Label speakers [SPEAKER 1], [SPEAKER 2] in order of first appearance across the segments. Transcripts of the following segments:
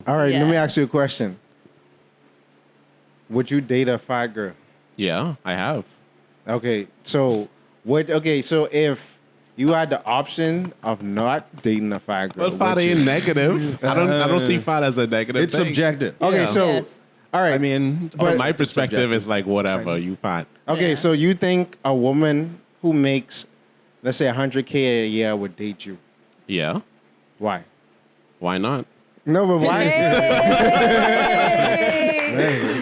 [SPEAKER 1] All right,
[SPEAKER 2] Yeah.
[SPEAKER 1] let me ask you a question. Would you date a fat girl?
[SPEAKER 3] Yeah, I have.
[SPEAKER 1] Okay, so so if you had the option of not dating a fat girl,
[SPEAKER 3] Well, fat
[SPEAKER 1] would you?
[SPEAKER 3] ain't negative. I don't see fat as a negative
[SPEAKER 4] It's
[SPEAKER 3] thing.
[SPEAKER 4] subjective.
[SPEAKER 1] Okay,
[SPEAKER 3] Yeah.
[SPEAKER 1] so
[SPEAKER 2] Yes.
[SPEAKER 1] all right.
[SPEAKER 4] I mean,
[SPEAKER 1] But-
[SPEAKER 3] From my perspective, it's like whatever, you fat.
[SPEAKER 1] okay,
[SPEAKER 2] Yeah.
[SPEAKER 1] so you think a woman who makes, let's say, $100K a year would date you?
[SPEAKER 3] Yeah,
[SPEAKER 1] Why?
[SPEAKER 3] why not?
[SPEAKER 1] No, but why?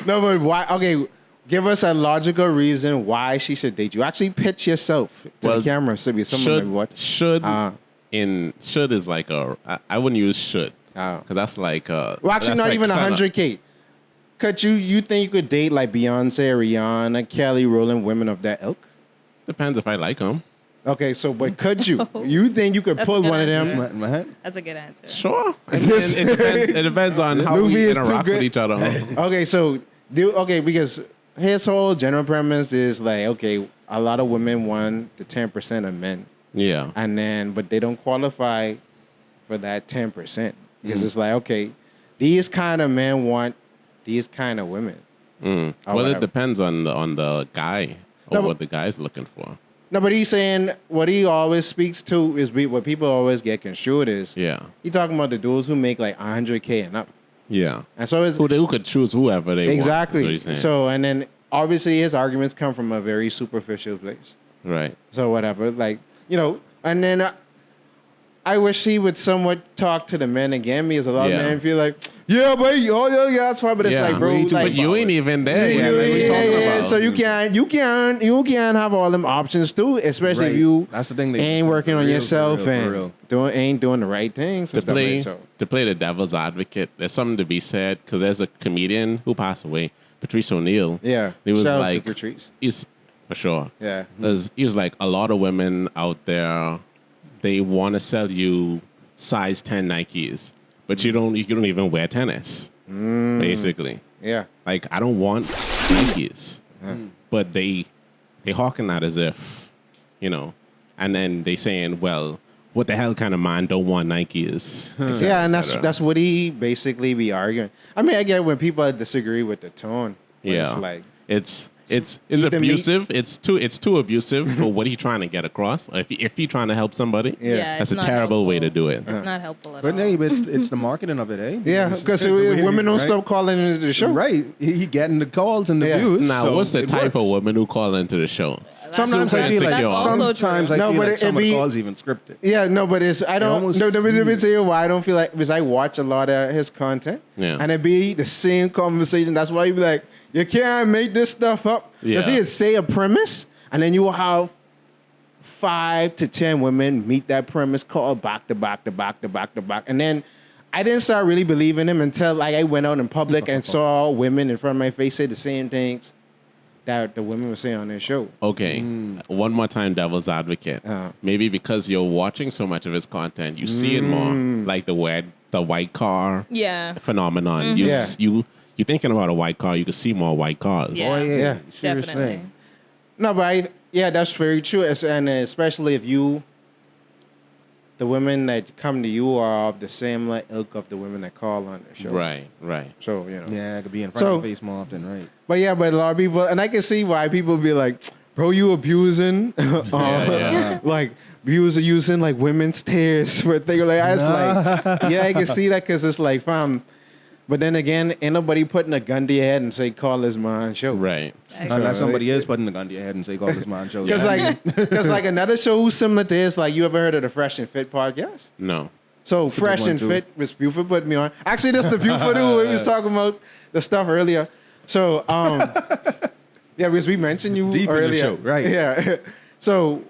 [SPEAKER 1] No, but why? Okay, give us a logical reason why she should date you. Actually, pitch yourself to
[SPEAKER 3] Well,
[SPEAKER 1] the camera. So be someone like what?
[SPEAKER 3] Should is like I wouldn't use should
[SPEAKER 1] Oh.
[SPEAKER 3] because that's like
[SPEAKER 1] Well, actually,
[SPEAKER 3] that's
[SPEAKER 1] not
[SPEAKER 3] like
[SPEAKER 1] even
[SPEAKER 3] sign up.
[SPEAKER 1] 100K. Could you think you could date like Beyonce, Rihanna, Kelly Rowland, women of that ilk?
[SPEAKER 3] Depends if I like them.
[SPEAKER 1] Okay, so but could you? You think you could
[SPEAKER 2] That's a
[SPEAKER 1] pull
[SPEAKER 2] good
[SPEAKER 1] one of
[SPEAKER 2] answer.
[SPEAKER 1] them?
[SPEAKER 4] my head.
[SPEAKER 2] That's a good answer.
[SPEAKER 3] Sure. I mean, it depends. It depends on how
[SPEAKER 1] Luffy
[SPEAKER 3] we
[SPEAKER 1] is too
[SPEAKER 3] interact
[SPEAKER 1] good.
[SPEAKER 3] with each other.
[SPEAKER 1] Okay, so because his whole general premise is like, okay, a lot of women want the 10% of men,
[SPEAKER 3] Yeah.
[SPEAKER 1] and then but they don't qualify for that 10% because it's like, okay, these kind of men want these kind of women. Or
[SPEAKER 3] Well,
[SPEAKER 1] whatever.
[SPEAKER 3] it depends on the guy or
[SPEAKER 1] No, but-
[SPEAKER 3] what the guy's looking for.
[SPEAKER 1] No, but he's saying what he always speaks to is what people always get construed is.
[SPEAKER 3] Yeah.
[SPEAKER 1] He talking about the dudes who make like 100K and up,
[SPEAKER 3] Yeah.
[SPEAKER 1] and so it's
[SPEAKER 3] Who could choose whoever they want.
[SPEAKER 1] exactly.
[SPEAKER 3] That's what he's saying.
[SPEAKER 1] So and then obviously his arguments come from a very superficial place.
[SPEAKER 3] Right.
[SPEAKER 1] So whatever, like and then I wish he would somewhat talk to the men again because a lot
[SPEAKER 3] Yeah.
[SPEAKER 1] of men feel like, yeah, but yeah, that's fine. But it's
[SPEAKER 3] Yeah.
[SPEAKER 1] like, bro,
[SPEAKER 4] Way too
[SPEAKER 1] like,
[SPEAKER 3] But you ain't even there yet. Like we talking about.
[SPEAKER 1] So you can't have all them options too, especially if
[SPEAKER 4] Right.
[SPEAKER 1] you
[SPEAKER 4] That's the thing they
[SPEAKER 1] ain't
[SPEAKER 4] say,
[SPEAKER 1] working
[SPEAKER 4] for
[SPEAKER 1] on
[SPEAKER 4] real,
[SPEAKER 1] yourself
[SPEAKER 4] for real.
[SPEAKER 1] and ain't doing the right things and
[SPEAKER 3] to
[SPEAKER 1] stuff
[SPEAKER 3] play
[SPEAKER 1] like so.
[SPEAKER 3] to play the devil's advocate, there's something to be said because there's a comedian who passed away, Patrice O'Neill.
[SPEAKER 1] Yeah,
[SPEAKER 3] he was
[SPEAKER 1] shout out to
[SPEAKER 3] like,
[SPEAKER 1] Patrice.
[SPEAKER 3] he's for sure.
[SPEAKER 1] Yeah.
[SPEAKER 3] He was like a lot of women out there, they want to sell you size 10 Nikes, but you don't even wear tennis. Basically,
[SPEAKER 1] Yeah,
[SPEAKER 3] like I don't want Nikes, but they hawking that as if, and then they saying, well, what the hell kind of man don't want Nikes? et cetera,
[SPEAKER 1] yeah, and
[SPEAKER 3] et cetera.
[SPEAKER 1] that's what he basically be arguing. I mean, I get when people disagree with the tone. But
[SPEAKER 3] Yeah,
[SPEAKER 1] it's like
[SPEAKER 3] it's
[SPEAKER 1] eat the meat.
[SPEAKER 3] abusive. It's too abusive for what he's trying to get across. If he trying to help somebody,
[SPEAKER 1] Yeah.
[SPEAKER 3] that's
[SPEAKER 2] it's
[SPEAKER 3] a
[SPEAKER 2] not
[SPEAKER 3] terrible way to
[SPEAKER 2] helpful.
[SPEAKER 3] do it.
[SPEAKER 2] It's not helpful at
[SPEAKER 4] But
[SPEAKER 2] all.
[SPEAKER 4] hey, but it's the marketing of it, eh?
[SPEAKER 1] yeah,
[SPEAKER 4] It's
[SPEAKER 1] because
[SPEAKER 4] the way
[SPEAKER 1] women don't
[SPEAKER 4] right?
[SPEAKER 1] stop calling into the show.
[SPEAKER 4] Right, he getting the calls and the
[SPEAKER 1] Yeah.
[SPEAKER 4] views.
[SPEAKER 3] Now,
[SPEAKER 4] so
[SPEAKER 3] what's the
[SPEAKER 4] it
[SPEAKER 3] type of
[SPEAKER 4] works.
[SPEAKER 3] woman who call into the show?
[SPEAKER 4] Sometimes
[SPEAKER 3] Super
[SPEAKER 4] I feel like
[SPEAKER 3] insecure.
[SPEAKER 2] That's also
[SPEAKER 4] sometimes
[SPEAKER 2] true.
[SPEAKER 4] I
[SPEAKER 1] No,
[SPEAKER 4] feel
[SPEAKER 1] but
[SPEAKER 4] like some of
[SPEAKER 1] it'd
[SPEAKER 4] the
[SPEAKER 1] be-
[SPEAKER 4] calls even scripted.
[SPEAKER 1] Yeah, no, but I don't.
[SPEAKER 4] almost
[SPEAKER 1] No, let me
[SPEAKER 4] seem-
[SPEAKER 1] tell you why I don't feel like because I watch a lot of his content.
[SPEAKER 3] Yeah.
[SPEAKER 1] And it be the same conversation. That's why you be like, you can't make this stuff up. Because
[SPEAKER 3] Yeah.
[SPEAKER 1] he'd say a premise, and then you will have 5 to 10 women meet that premise, call back to back to back to back to back, and then I didn't start really believing him until like I went out in public and saw women in front of my face say the same things that the women were saying on their show.
[SPEAKER 3] Okay, one more time, devil's advocate. Maybe because you're watching so much of his content, you see it more, like the white car
[SPEAKER 2] Yeah.
[SPEAKER 3] phenomenon.
[SPEAKER 1] Yeah.
[SPEAKER 3] You're thinking about a white car, you can see more white cars.
[SPEAKER 2] Yeah.
[SPEAKER 4] Oh yeah,
[SPEAKER 1] Yeah.
[SPEAKER 4] seriously.
[SPEAKER 2] Definitely.
[SPEAKER 1] No, but that's very true. And especially if the women that come to you are of the same like ilk of the women that call on the show.
[SPEAKER 3] Right.
[SPEAKER 1] So,
[SPEAKER 4] Yeah, it could be in front
[SPEAKER 1] So-
[SPEAKER 4] of your face more often, right?
[SPEAKER 1] But a lot of people, and I can see why people be like, bro, you abusing,
[SPEAKER 3] Yeah.
[SPEAKER 1] like, using like women's tears for things like that. It's like, yeah, I can see that because it's like, fam. But then again, ain't nobody putting a gun to your head and say, call this man show.
[SPEAKER 3] Right.
[SPEAKER 4] Unless somebody is putting the gun to your head and say, "Call this man show."
[SPEAKER 1] Because like another show who's similar to this, like you ever heard of the Fresh and Fit podcast?
[SPEAKER 3] No.
[SPEAKER 1] So
[SPEAKER 4] a good
[SPEAKER 1] Fresh
[SPEAKER 4] one,
[SPEAKER 1] and
[SPEAKER 4] too.
[SPEAKER 1] Fit was Buford put me on. Actually, that's the Buford who we was talking about the stuff earlier. So yeah, because we mentioned you
[SPEAKER 4] Deep in the
[SPEAKER 1] earlier.
[SPEAKER 4] show, right.
[SPEAKER 1] Yeah. So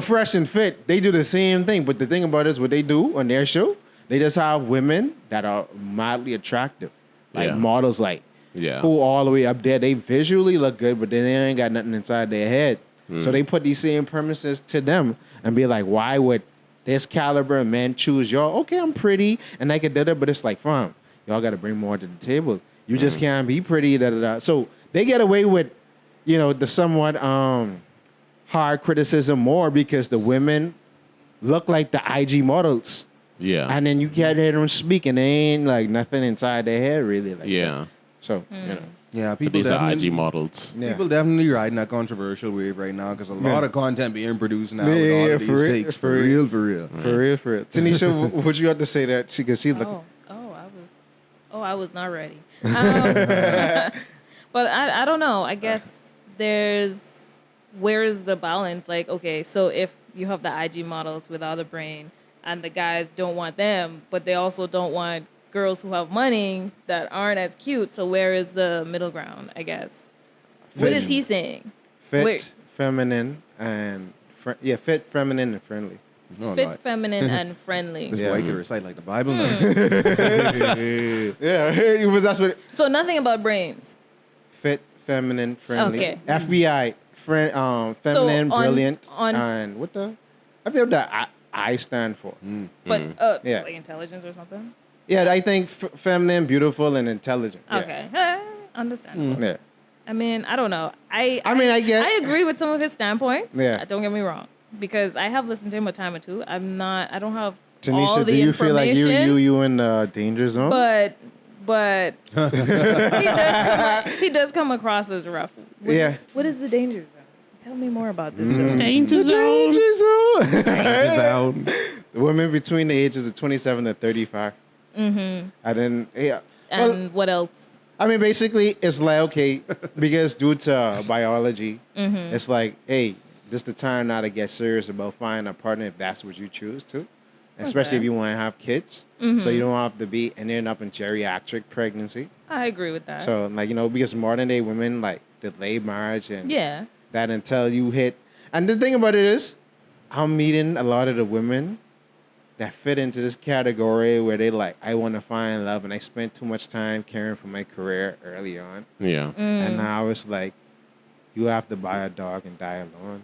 [SPEAKER 1] Fresh and Fit, they do the same thing, but the thing about it is what they do on their show, they just have women that are mildly attractive, like
[SPEAKER 3] Yeah.
[SPEAKER 1] models, like
[SPEAKER 3] Yeah.
[SPEAKER 1] who all the way up there. They visually look good, but then they ain't got nothing inside their head. So they put these same premises to them and be like, why would this caliber of men choose y'all? Okay, I'm pretty and I can do that, but it's like, fam, y'all got to bring more to the table. You just can't be pretty. Da, da, da. So they get away with, the somewhat hard criticism more because the women look like the IG models.
[SPEAKER 3] Yeah.
[SPEAKER 1] And then you can't hear them speak, and they ain't like nothing inside their head really. Like
[SPEAKER 3] Yeah.
[SPEAKER 1] that. So you know.
[SPEAKER 4] Yeah,
[SPEAKER 3] But
[SPEAKER 4] people
[SPEAKER 3] these are
[SPEAKER 4] definitely,
[SPEAKER 3] IG models.
[SPEAKER 1] Yeah.
[SPEAKER 4] people definitely riding that controversial wave right now because a lot of content being produced now with
[SPEAKER 1] Yeah,
[SPEAKER 4] all
[SPEAKER 1] yeah,
[SPEAKER 4] of
[SPEAKER 1] for
[SPEAKER 4] these
[SPEAKER 1] real,
[SPEAKER 4] takes.
[SPEAKER 1] for
[SPEAKER 4] For
[SPEAKER 1] real.
[SPEAKER 4] real, for real.
[SPEAKER 1] For real, for real. Tanisha, what you got to say that because she look.
[SPEAKER 2] I was not ready. But I don't know. I guess where is the balance? Like, okay, so if you have the IG models without a brain and the guys don't want them, but they also don't want girls who have money that aren't as cute. So where is the middle ground, I guess? What is he saying?
[SPEAKER 1] Fit, feminine, and fit, feminine, and friendly.
[SPEAKER 4] No,
[SPEAKER 2] Fit,
[SPEAKER 4] not.
[SPEAKER 2] feminine, and friendly.
[SPEAKER 4] This
[SPEAKER 1] Yeah.
[SPEAKER 4] boy can recite like the Bible now.
[SPEAKER 1] Yeah, it was that's what
[SPEAKER 2] So nothing about brains.
[SPEAKER 1] fit, feminine, friendly.
[SPEAKER 2] Okay.
[SPEAKER 1] FBI, feminine,
[SPEAKER 2] So
[SPEAKER 1] brilliant,
[SPEAKER 2] on-
[SPEAKER 1] and what the? I feel that I stand for.
[SPEAKER 2] But
[SPEAKER 1] Yeah.
[SPEAKER 2] like intelligence or something?
[SPEAKER 1] Yeah, I think feminine, beautiful, and intelligent. Yeah.
[SPEAKER 2] Okay. Understandable.
[SPEAKER 1] Yeah.
[SPEAKER 2] I mean, I don't know. I
[SPEAKER 1] guess
[SPEAKER 2] I agree with some of his standpoints.
[SPEAKER 1] Yeah.
[SPEAKER 2] Don't get me wrong. Because I have listened to him a time or two. I don't have all
[SPEAKER 1] Tanisha,
[SPEAKER 2] the
[SPEAKER 1] do you feel like
[SPEAKER 2] information.
[SPEAKER 1] you in the danger zone?
[SPEAKER 2] But he does come across as rough.
[SPEAKER 1] Yeah.
[SPEAKER 2] What is the danger zone? Tell me more about this.
[SPEAKER 3] Danger zone.
[SPEAKER 1] Danger zone.
[SPEAKER 3] Danger zone.
[SPEAKER 1] Women between the ages of 27 to 35. Mm-hmm. And then
[SPEAKER 2] And what else?
[SPEAKER 1] I mean, basically, it's like, okay, because due to biology, it's like, hey, this is the time now to get serious about finding a partner if that's what you choose to. Especially if you want to have kids. So you don't have to be and end up in geriatric pregnancy.
[SPEAKER 2] I agree with that.
[SPEAKER 1] So, like, because modern day women, like, delay marriage and
[SPEAKER 2] yeah.
[SPEAKER 1] that until you hit. And the thing about it is, I'm meeting a lot of the women that fit into this category where they like, I want to find love, and I spent too much time caring for my career early on.
[SPEAKER 3] Yeah.
[SPEAKER 1] And now I was like, you have to buy a dog and die alone.